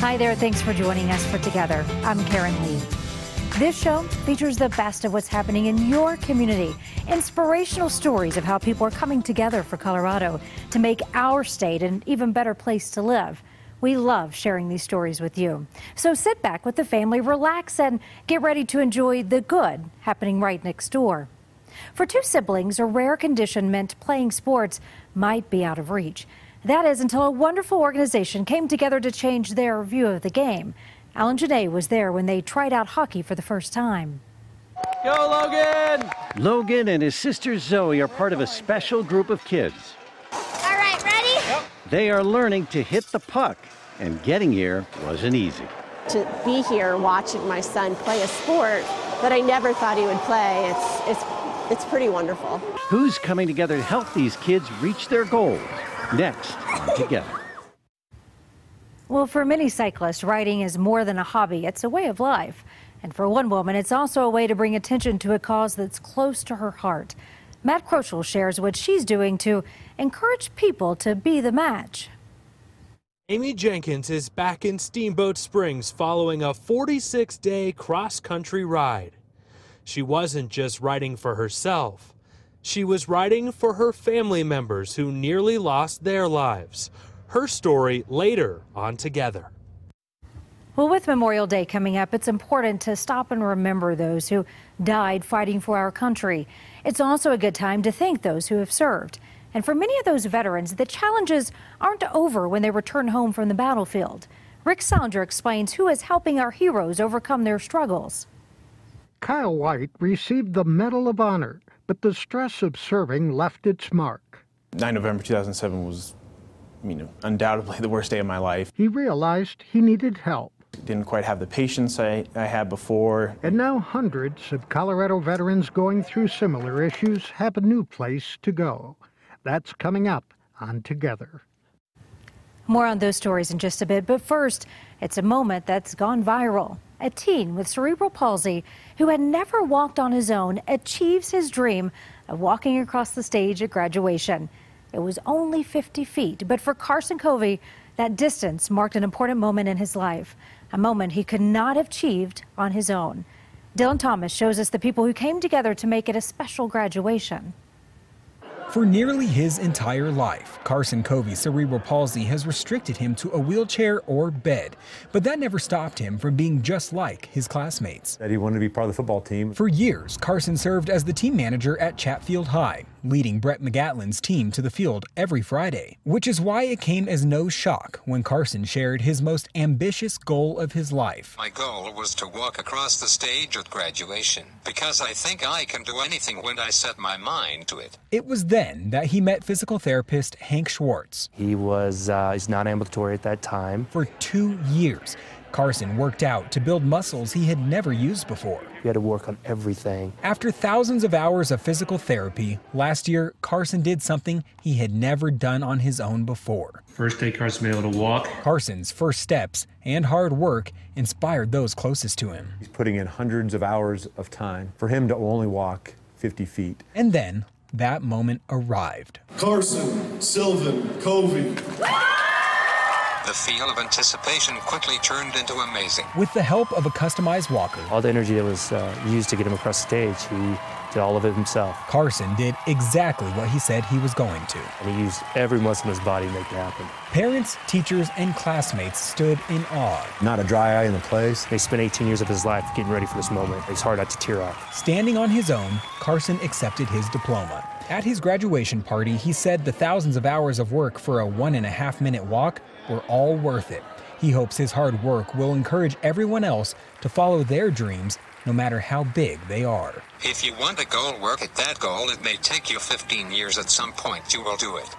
Hi there, thanks for joining us for Together. I'm Karen Leigh. This show features the best of what's happening in your community. Inspirational stories of how people are coming together for Colorado to make our state an even better place to live. We love sharing these stories with you. So sit back with the family, relax, and get ready to enjoy the good happening right next door. For two siblings, a rare condition meant playing sports might be out of reach. That is until a wonderful organization came together to change their view of the game. Alan Janae was there when they tried out hockey for the first time. Go, Logan! Logan and his sister Zoe are part of a special group of kids. All right, ready? Yep. They are learning to hit the puck, and getting here wasn't easy. To be here watching my son play a sport that I never thought he would play, it's pretty wonderful. Who's coming together to help these kids reach their goals? Next on Together. Well, for many cyclists, riding is more than a hobby. It's a way of life. And for one woman, it's also a way to bring attention to a cause that's close to her heart. Matt Kroschel shares what she's doing to encourage people to be the match. Amy Jenkins is back in Steamboat Springs following a 46-day cross-country ride. She wasn't just riding for herself. She was riding for her family members who nearly lost their lives. Her story later on Together. Well, with Memorial Day coming up, it's important to stop and remember those who died fighting for our country. It's also a good time to thank those who have served. And for many of those veterans, the challenges aren't over when they return home from the battlefield. Rick Salinger explains who is helping our heroes overcome their struggles. Kyle White received the Medal of Honor, but the stress of serving left its mark. 9 November 2007 was, undoubtedly the worst day of my life. He realized he needed help. Didn't quite have the patience I had before. And now hundreds of Colorado veterans going through similar issues have a new place to go. That's coming up on Together. More on those stories in just a bit, but first, it's a moment that's gone viral. A teen with cerebral palsy who had never walked on his own achieves his dream of walking across the stage at graduation. It was only 50 feet, but for Carson Covey, that distance marked an important moment in his life, a moment he could not have achieved on his own. Dylan Thomas shows us the people who came together to make it a special graduation. For nearly his entire life, Carson Covey's cerebral palsy has restricted him to a wheelchair or bed. But that never stopped him from being just like his classmates. That he wanted to be part of the football team. For years, Carson served as the team manager at Chatfield High, leading Brett McGatlin's team to the field every Friday. Which is why it came as no shock when Carson shared his most ambitious goal of his life. My goal was to walk across the stage at graduation, because I think I can do anything when I set my mind to it. It was then that he met physical therapist Hank Schwartz. He was he's non-ambulatory at that time. For 2 years, Carson worked out to build muscles he had never used before. We had to work on everything. After thousands of hours of physical therapy, last year, Carson did something he had never done on his own before. First day Carson been able to walk. Carson's first steps and hard work inspired those closest to him. He's putting in hundreds of hours of time for him to only walk 50 feet. And then that moment arrived. Carson, Sylvan, Covey. The feel of anticipation quickly turned into amazing. With the help of a customized walker, all the energy that was used to get him across the stage, he did all of it himself. Carson did exactly what he said he was going to. And he used every muscle in his body to make it happen. Parents, teachers, and classmates stood in awe. Not a dry eye in the place. He spent 18 years of his life getting ready for this moment. It's hard not to tear up. Standing on his own, Carson accepted his diploma. At his graduation party, he said the thousands of hours of work for a 1.5-minute walk were all worth it. He hopes his hard work will encourage everyone else to follow their dreams, no matter how big they are. If you want a goal, work at that goal. It may take you 15 years. At some point, you will do it.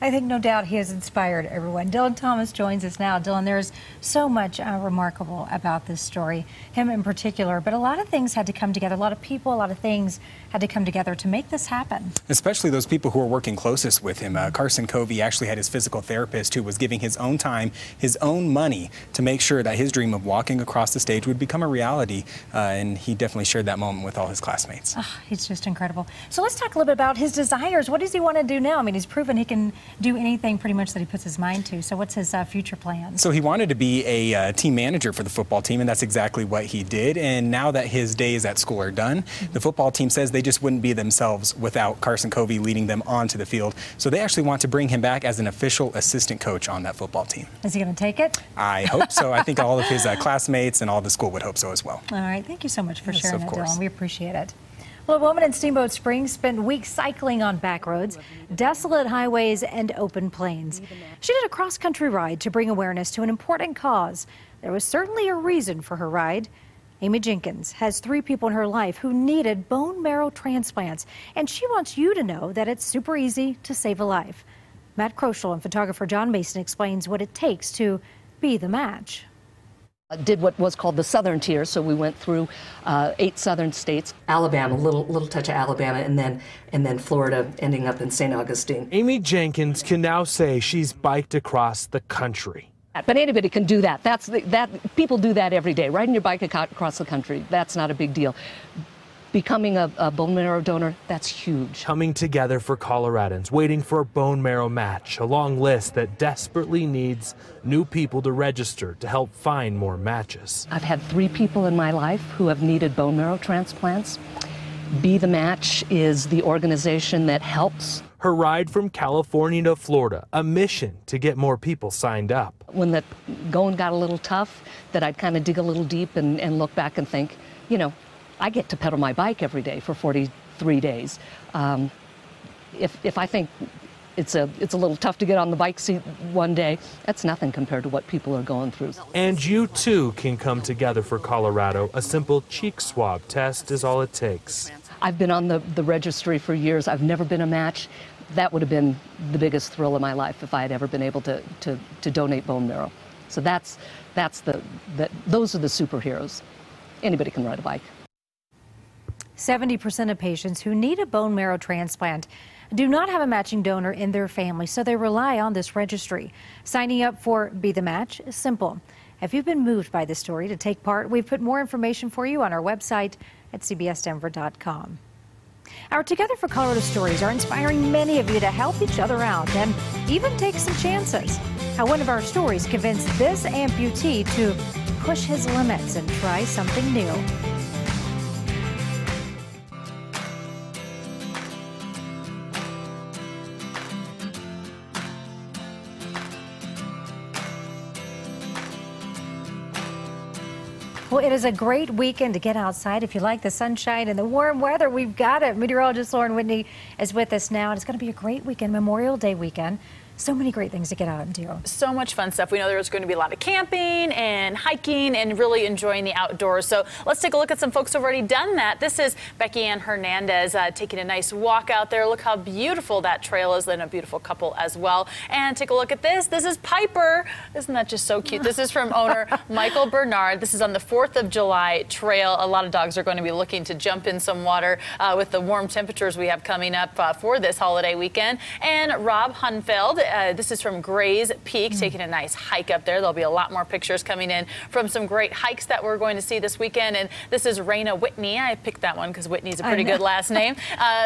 I think no doubt he has inspired everyone. Dylan Thomas joins us now. Dylan, there's so much remarkable about this story, him in particular, but a lot of things had to come together. A lot of people, a lot of things had to come together to make this happen. Especially those people who are working closest with him. Carson Covey actually had his physical therapist who was giving his own time, his own money to make sure that his dream of walking across the stage would become a reality. And he definitely shared that moment with all his classmates. Oh, he's just incredible. So let's talk a little bit about his desires. What does he want to do now? I mean, he's proven he can do anything pretty much that he puts his mind to. So what's his future plans? So he wanted to be a team manager for the football team, and that's exactly what he did. And now that his days at school are done, the football team says they just wouldn't be themselves without Carson Covey leading them onto the field. So they actually want to bring him back as an official assistant coach on that football team. Is he going to take it? I hope so. I think all of his classmates and all the school would hope so as well. All right. Thank you so much for sharing that, course. Dylan. We appreciate it. Well, a woman in Steamboat Springs spent weeks cycling on back roads, desolate highways, and open plains. She did a cross-country ride to bring awareness to an important cause. There was certainly a reason for her ride. Amy Jenkins has 3 people in her life who needed bone marrow transplants, and she wants you to know that it's super easy to save a life. Matt Kroschel and photographer John Mason explains what it takes to be the match. Did what was called the Southern Tier, so we went through 8 southern states, Alabama, little touch of Alabama, and then Florida, ending up in St. Augustine. Amy Jenkins can now say she's biked across the country. But anybody can do that. People do that every day. Riding your bike across the country, that's not a big deal. Becoming a bone marrow donor, that's huge. Coming together for Coloradans, waiting for a bone marrow match, a long list that desperately needs new people to register to help find more matches. I've had 3 people in my life who have needed bone marrow transplants. Be the Match is the organization that helps. Her ride from California to Florida, a mission to get more people signed up. When the going got a little tough, that I'd kind of dig a little deep and look back and think, you know, I get to pedal my bike every day for 43 days. If I think it's a little tough to get on the bike seat one day, that's nothing compared to what people are going through. And you too can come together for Colorado. A simple cheek swab test is all it takes. I've been on the registry for years. I've never been a match. That would have been the biggest thrill of my life if I had ever been able to donate bone marrow. So those are the superheroes. Anybody can ride a bike. 70% of patients who need a bone marrow transplant do not have a matching donor in their family, so they rely on this registry. Signing up for Be the Match is simple. If you've been moved by this story to take part, we've put more information for you on our website at cbsdenver.com. Our Together for Colorado stories are inspiring many of you to help each other out and even take some chances. How one of our stories convinced this amputee to push his limits and try something new. Well, it is a great weekend to get outside. If you like the sunshine and the warm weather, we've got it. Meteorologist Whitney is with us now, and it's going to be a great weekend, Memorial Day weekend. So many great things to get out and do. So much fun stuff. We know there's going to be a lot of camping and hiking and really enjoying the outdoors. So let's take a look at some folks who've already done that. This is Becky Ann Hernandez taking a nice walk out there. Look how beautiful that trail is, and a beautiful couple as well. And take a look at this. This is Piper. Isn't that just so cute? This is from owner Michael Bernard. This is on the 4th of July trail. A lot of dogs are going to be looking to jump in some water with the warm temperatures we have coming up for this holiday weekend. And Rob Hunfeld. This is from Gray's Peak, taking a nice hike up there. There'll be a lot more pictures coming in from some great hikes that we're going to see this weekend. And this is Rana Whitney. I picked that one because Whitney's a pretty good last name.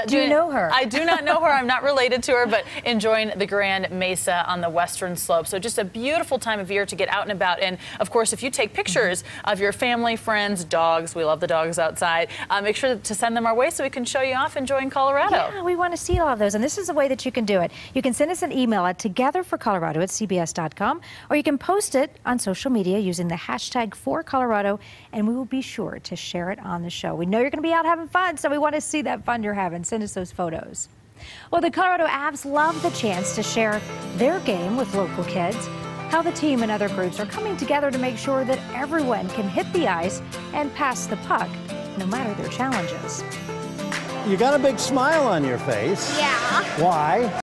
Do you know her? I do not know her. I'm not related to her, but enjoying the Grand Mesa on the western slope. So just a beautiful time of year to get out and about. And of course, if you take pictures of your family, friends, dogs, we love the dogs outside, make sure to send them our way so we can show you off enjoying Colorado. Yeah, we want to see all of those. And this is the way that you can do it. You can send us an email at togetherforcolorado@cbs.com, or you can post it on social media using the hashtag #4Colorado, and we will be sure to share it on the show. We know you're going to be out having fun, so we want to see that fun you're having. Send us those photos. Well, the Colorado Avs love the chance to share their game with local kids. How the team and other groups are coming together to make sure that everyone can hit the ice and pass the puck, no matter their challenges. You got a big smile on your face. Yeah. Why?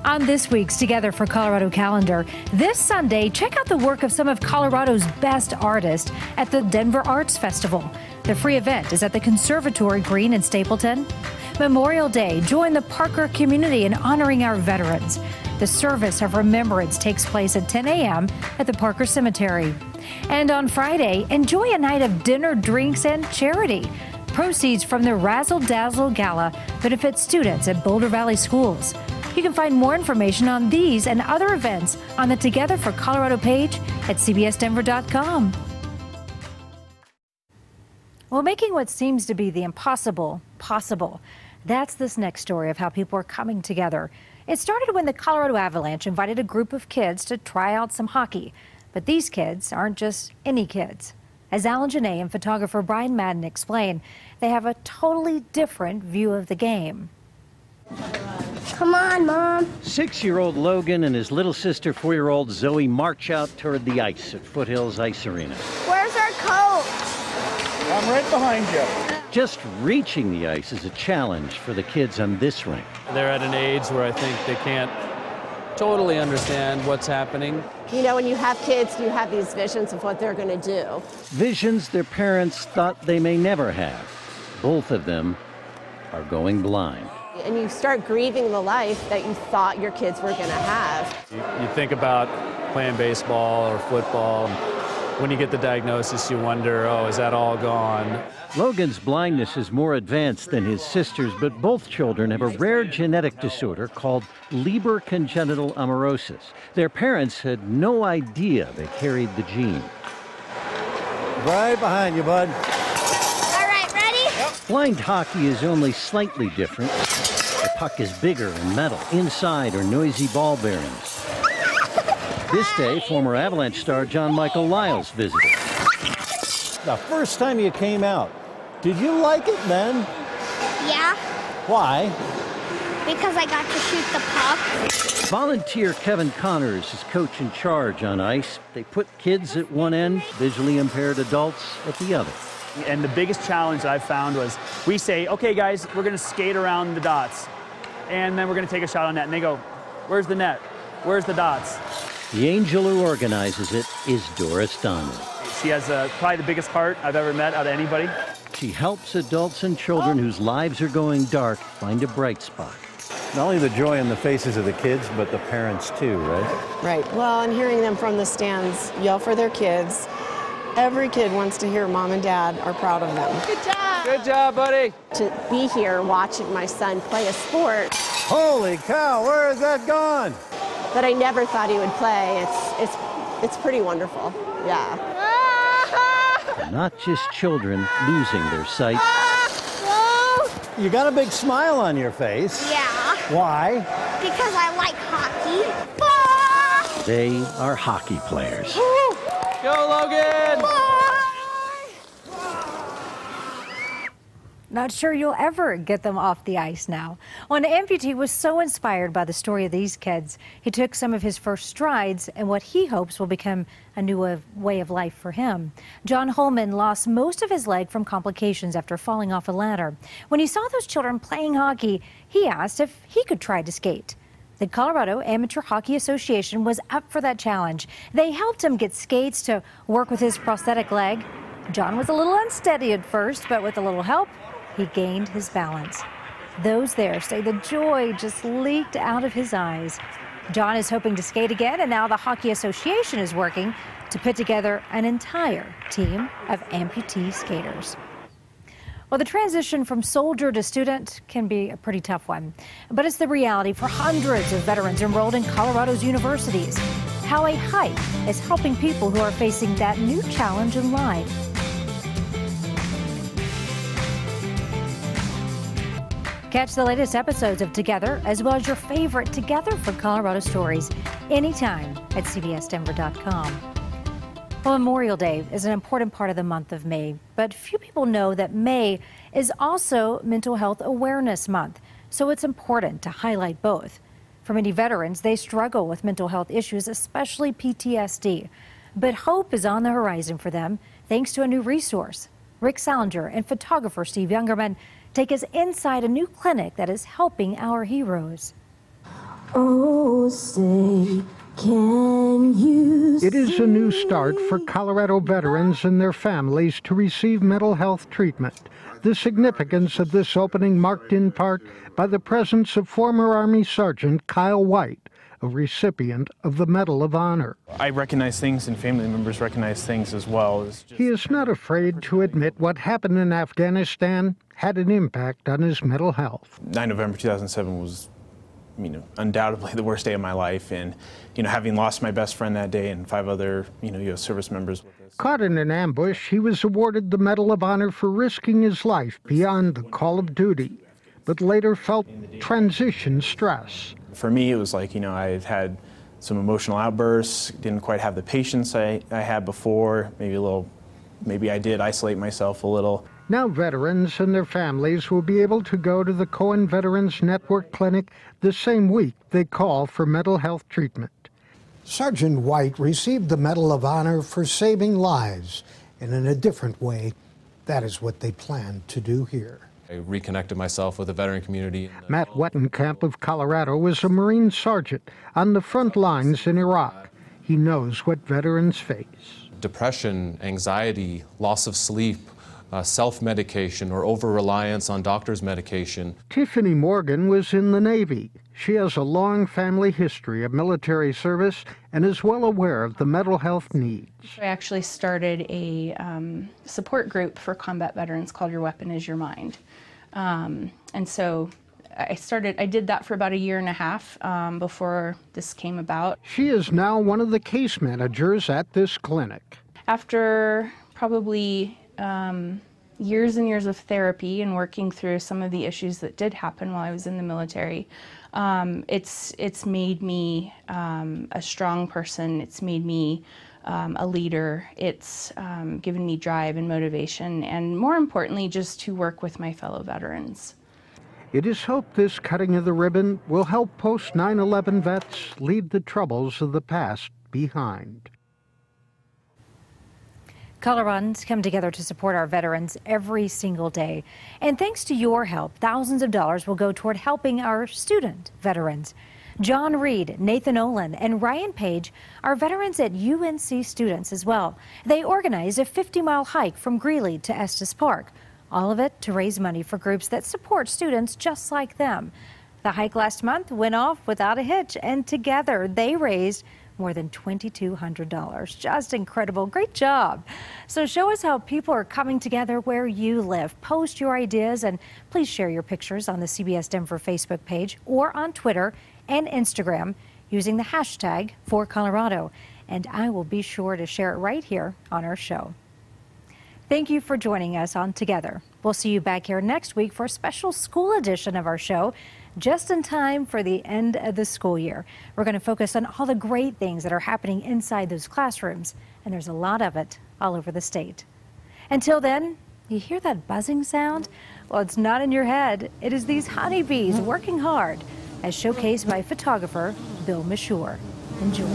On this week's Together for Colorado calendar, this Sunday, check out the work of some of Colorado's best artists at the Denver Arts Festival. The free event is at the Conservatory Green in Stapleton. Memorial Day, join the Parker community in honoring our veterans. The service of remembrance takes place at 10 a.m. at the Parker Cemetery. And on Friday, enjoy a night of dinner, drinks, and charity. Proceeds from the Razzle Dazzle Gala benefit students at Boulder Valley Schools. You can find more information on these and other events on the Together for Colorado page at CBSDenver.com. Well, making what seems to be the impossible possible. That's this next story of how people are coming together. It started when the Colorado Avalanche invited a group of kids to try out some hockey. But these kids aren't just any kids. As Alan Janae and photographer Brian Madden explain, they have a totally different view of the game. Come on, Mom. 6-year-old Logan and his little sister, 4-year-old Zoe, march out toward the ice at Foothills Ice Arena. Where's our coach? I'm right behind you. Just reaching the ice is a challenge for the kids on this rink. They're at an age where I think they can't totally understand what's happening. You know, when you have kids, you have these visions of what they're going to do. Visions their parents thought they may never have. Both of them are going blind. And you start grieving the life that you thought your kids were going to have. You think about playing baseball or football. When you get the diagnosis, you wonder, oh, is that all gone? Logan's blindness is more advanced than his sister's, but both children have a rare genetic disorder called Leber congenital amaurosis. Their parents had no idea they carried the gene. Right behind you, bud. All right, ready? Yep. Blind hockey is only slightly different. The puck is bigger and metal. Inside are noisy ball bearings. This day, former Avalanche star John Michael Lyles visited. The first time you came out, did you like it then? Yeah, Why? because I got to shoot the puck. Volunteer Kevin Connors is coach in charge on ice. They put kids at one end, visually impaired adults at the other. And the biggest challenge that I found was we say, okay, guys, we're going to skate around the dots. And then we're going to take a shot on net. And they go, where's the net? Where's the dots? The angel who organizes it is Doris Donnelly. She has probably the biggest heart I've ever met out of anybody. She helps adults and children whose lives are going dark find a bright spot. Not only the joy in the faces of the kids, but the parents too, right? Right. Well, and hearing them from the stands yell for their kids. Every kid wants to hear mom and dad are proud of them. Good job. Good job, buddy. To be here watching my son play a sport Holy cow, where has that gone? that I never thought he would play, it's pretty wonderful. Yeah. Not just children losing their sight. You got a big smile on your face. Yeah, Why? because I like hockey. They are hockey players. Go, Logan! Not sure you'll ever get them off the ice now. Well, an amputee was so inspired by the story of these kids, he took some of his first strides in what he hopes will become a new way of life for him. John Holman lost most of his leg from complications after falling off a ladder. When he saw those children playing hockey, he asked if he could try to skate. The Colorado Amateur Hockey Association was up for that challenge. They helped him get skates to work with his prosthetic leg. John was a little unsteady at first, but with a little help, he gained his balance. Those there say the joy just leaked out of his eyes. John is hoping to skate again, and now the Hockey Association is working to put together an entire team of amputee skaters. Well, the transition from soldier to student can be a pretty tough one, but it's the reality for hundreds of veterans enrolled in Colorado's universities. How a hike is helping people who are facing that new challenge in life. Catch the latest episodes of Together, as well as your favorite Together for Colorado stories, anytime at CBSDenver.com. Well, Memorial Day is an important part of the month of May, but few people know that May is also Mental Health Awareness Month, so it's important to highlight both. For many veterans, they struggle with mental health issues, especially PTSD. But hope is on the horizon for them, thanks to a new resource. Rick Salinger and photographer Steve Youngerman take us inside a new clinic that is helping our heroes. Oh, say, can you It is a new start for Colorado veterans and their families to receive mental health treatment. The significance of this opening marked in part by the presence of former Army Sergeant Kyle White, a recipient of the Medal of Honor. I recognize things and family members recognize things as well. He is not afraid to admit what happened in Afghanistan had an impact on his mental health. 9 November 2007 was, undoubtedly the worst day of my life. And, having lost my best friend that day and 5 other, U.S. service members with us. Caught in an ambush, he was awarded the Medal of Honor for risking his life beyond the call of duty, but later felt transition stress. For me, it was like, I had some emotional outbursts, didn't quite have the patience I had before, maybe I did isolate myself a little. Now veterans and their families will be able to go to the Cohen Veterans Network Clinic the same week they call for mental health treatment. Sergeant White received the Medal of Honor for saving lives, and in a different way, that is what they plan to do here. I reconnected myself with the veteran community. Matt Wettenkamp of Colorado was a Marine sergeant on the front lines in Iraq. He knows what veterans face. Depression, anxiety, loss of sleep, self-medication or over-reliance on doctor's medication. Tiffany Morgan was in the Navy. She has a long family history of military service and is well aware of the mental health needs. I actually started a support group for combat veterans called Your Weapon Is Your Mind. And so I did that for about 1.5 years before this came about. She is now one of the case managers at this clinic. After probably years and years of therapy and working through some of the issues that did happen while I was in the military, it's made me a strong person. It's made me a leader. It's given me drive and motivation, and more importantly, just to work with my fellow veterans. It is hoped this cutting of the ribbon will help post-9/11 vets leave the troubles of the past behind. Coloradans come together to support our veterans every single day. And thanks to your help, thousands of dollars will go toward helping our student veterans. John Reed, Nathan Olin, and Ryan Page are veterans at UNC students as well. They organized a 50-mile hike from Greeley to Estes Park. All of it to raise money for groups that support students just like them. The hike last month went off without a hitch, and together they raised more than $2,200. Just incredible. Great job. So show us how people are coming together where you live. Post your ideas and please share your pictures on the CBS Denver Facebook page or on Twitter and Instagram using the hashtag #4Colorado. And I will be sure to share it right here on our show. Thank you for joining us on Together. We'll see you back here next week for a special school edition of our show, just in time for the end of the school year. We're going to focus on all the great things that are happening inside those classrooms, and there's a lot of it all over the state. Until then, you hear that buzzing sound? Well, it's not in your head. It is these honeybees working hard, as showcased by photographer Bill Mashur. Enjoy.